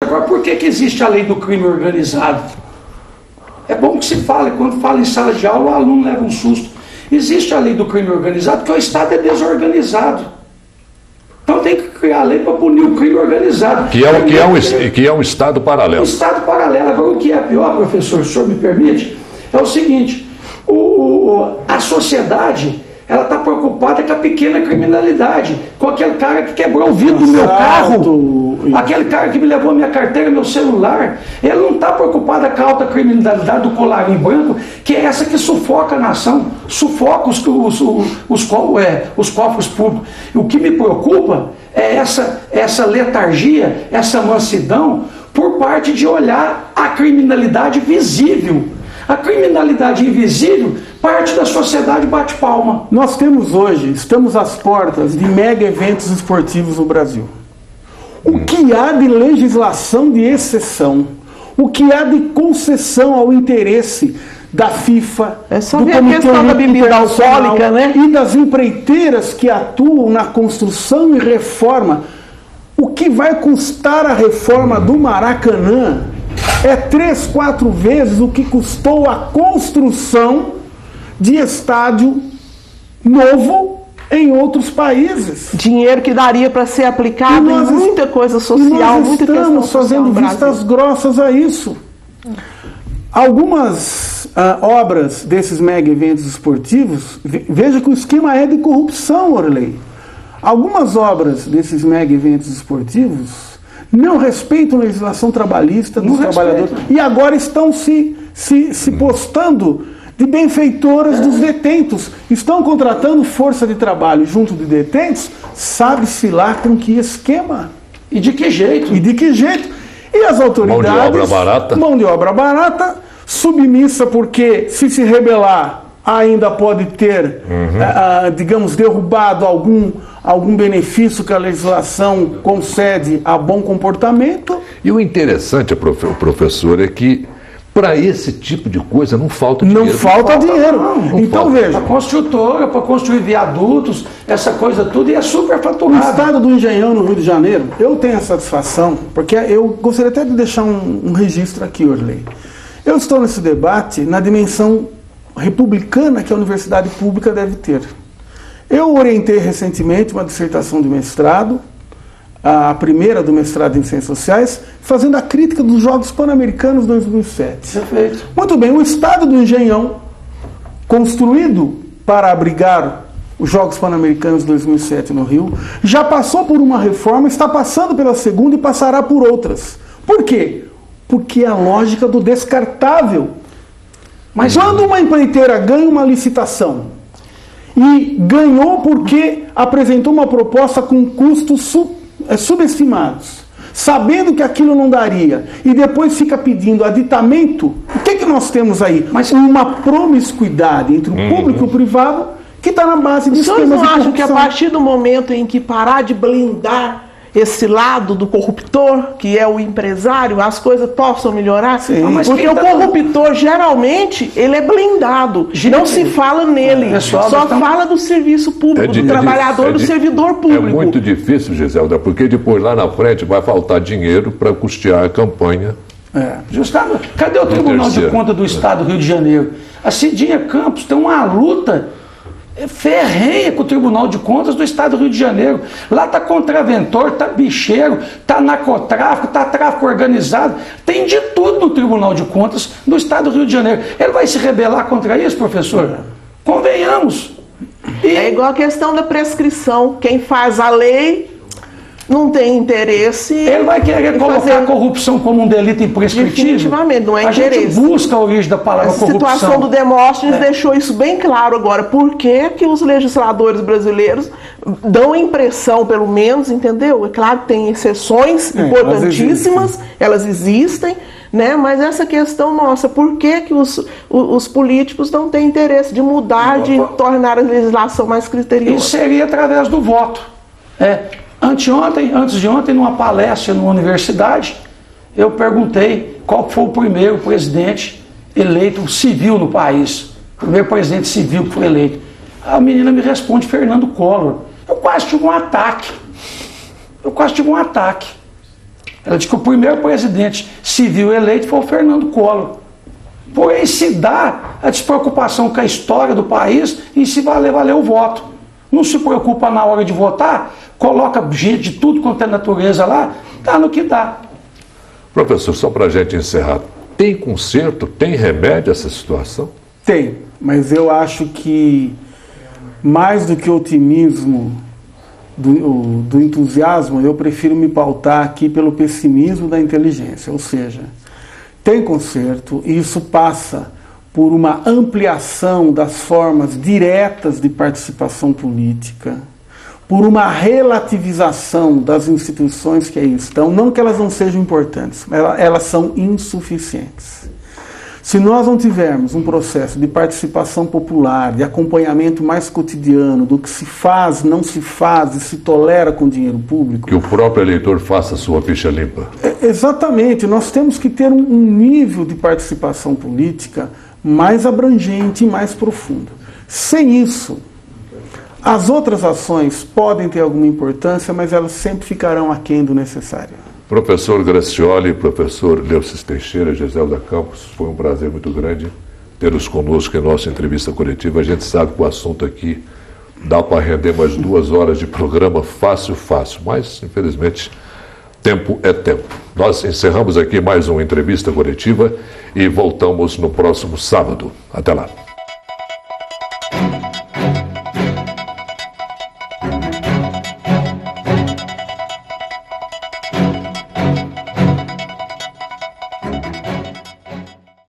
Agora, por que existe a lei do crime organizado? É bom que se fale, quando fala em sala de aula, o aluno leva um susto. Existe a lei do crime organizado porque o Estado é desorganizado. Então tem que criar a lei para punir o crime organizado. Que é um Estado paralelo. Um Estado paralelo. Agora, o que é pior, professor, se o senhor me permite, é o seguinte, a sociedade, ela está preocupada com a pequena criminalidade, com aquele cara que quebrou o vidro do meu carro, aquele cara que me levou minha carteira, meu celular. Ele não está preocupado com a alta criminalidade do colarinho branco, que é essa que sufoca a nação, sufoca os cofres públicos. O que me preocupa é essa letargia, essa mansidão, por parte de olhar a criminalidade visível. A criminalidade invisível, parte da sociedade bate palma. Nós temos hoje, estamos às portas de mega eventos esportivos no Brasil. O que há de legislação de exceção, o que há de concessão ao interesse da FIFA, é só ver a questão da bebida alcoólica, né? E das empreiteiras que atuam na construção e reforma. O que vai custar a reforma do Maracanã é 3, 4 vezes o que custou a construção de estádio novo em outros países. Dinheiro que daria para ser aplicado em muita coisa social, muita questão social. Estamos fazendo vistas grossas a isso. Algumas obras desses mega eventos esportivos, veja que o esquema é de corrupção, Orley. Algumas obras desses mega eventos esportivos não respeitam a legislação trabalhista dos trabalhadores e agora estão se postando de benfeitoras dos detentos. Estão contratando força de trabalho junto de detentos, sabe-se lá com que esquema. E de que jeito? E de que jeito? E as autoridades... Mão de obra barata. Mão de obra barata, submissa porque se rebelar ainda pode ter, digamos, derrubado algum benefício que a legislação concede a bom comportamento. E o interessante, professor, é que para esse tipo de coisa não falta dinheiro. Não falta dinheiro. Então veja. Para construtora, para construir viadutos, essa coisa tudo, e é super faturado. O estado do Engenhão, no Rio de Janeiro, eu tenho a satisfação, porque eu gostaria até de deixar um registro aqui, Orley. Eu estou nesse debate na dimensão republicana que a universidade pública deve ter. Eu orientei recentemente uma dissertação de mestrado, a primeira do mestrado em Ciências Sociais, fazendo a crítica dos Jogos Pan-Americanos 2007. Perfeito. Muito bem, o estado do Engenhão, construído para abrigar os Jogos Pan-Americanos 2007 no Rio, já passou por uma reforma, está passando pela segunda e passará por outras. Por quê? Porque é a lógica do descartável. Mas quando uma empreiteira ganha uma licitação e ganhou porque apresentou uma proposta com custos subestimados, sabendo que aquilo não daria, e depois fica pedindo aditamento, o que nós temos aí? Mas uma promiscuidade entre o público e o privado que está na base de esquemas de corrupção. Vocês não acham que a partir do momento em que parar de blindar esse lado do corruptor, que é o empresário, as coisas possam melhorar? Sim, porque o corruptor, geralmente, ele é blindado. Não se fala nele. Só fala do serviço público, do trabalhador, do servidor público. É muito difícil, Giselda, porque depois lá na frente vai faltar dinheiro para custear a campanha. Justamente. Cadê o Tribunal de Contas do Estado do Rio de Janeiro? A Cidinha Campos tem uma luta ferrenha com o Tribunal de Contas do Estado do Rio de Janeiro. Lá está contraventor, está bicheiro, está narcotráfico, está tráfico organizado, tem de tudo no Tribunal de Contas do Estado do Rio de Janeiro. Ele vai se rebelar contra isso, professor? Convenhamos. É igual a questão da prescrição. Quem faz a lei não tem interesse. Ele vai querer colocar a corrupção como um delito imprescritível? Definitivamente, não é interesse. A gente busca a origem da palavra corrupção. A situação do Demóstenes deixou isso bem claro agora. Por que os legisladores brasileiros dão a impressão, pelo menos, entendeu? É claro que tem exceções importantíssimas, elas existem, né? Mas essa questão nossa, por que os políticos não têm interesse de mudar, de tornar a legislação mais criteriosa? Isso seria através do voto. Antes de ontem, numa palestra numa universidade, eu perguntei qual foi o primeiro presidente eleito civil no país. O primeiro presidente civil que foi eleito. A menina me responde, Fernando Collor. Eu quase tive um ataque. Ela diz que o primeiro presidente civil eleito foi o Fernando Collor. Porém, se dá a despreocupação com a história do país e se valer o voto. Não se preocupa na hora de votar, coloca gente de tudo quanto é natureza lá, dá no que dá. Professor, só para a gente encerrar, tem conserto, tem remédio essa situação? Tem, mas eu acho que mais do que otimismo, do entusiasmo, eu prefiro me pautar aqui pelo pessimismo da inteligência, ou seja, tem conserto e isso passa por uma ampliação das formas diretas de participação política, por uma relativização das instituições que aí estão, não que elas não sejam importantes, mas elas são insuficientes. Se nós não tivermos um processo de participação popular, de acompanhamento mais cotidiano do que se faz, não se faz e se tolera com dinheiro público... Que o próprio eleitor faça a sua ficha limpa. Exatamente. Nós temos que ter um nível de participação política mais abrangente e mais profundo. Sem isso, as outras ações podem ter alguma importância, mas elas sempre ficarão aquém do necessário. Professor Gracioli, professor Leucis Teixeira, Giselda Campos, foi um prazer muito grande tê-los conosco em nossa entrevista coletiva. A gente sabe que o assunto aqui dá para render mais 2 horas de programa fácil, mas infelizmente tempo é tempo. Nós encerramos aqui mais uma entrevista coletiva e voltamos no próximo sábado. Até lá.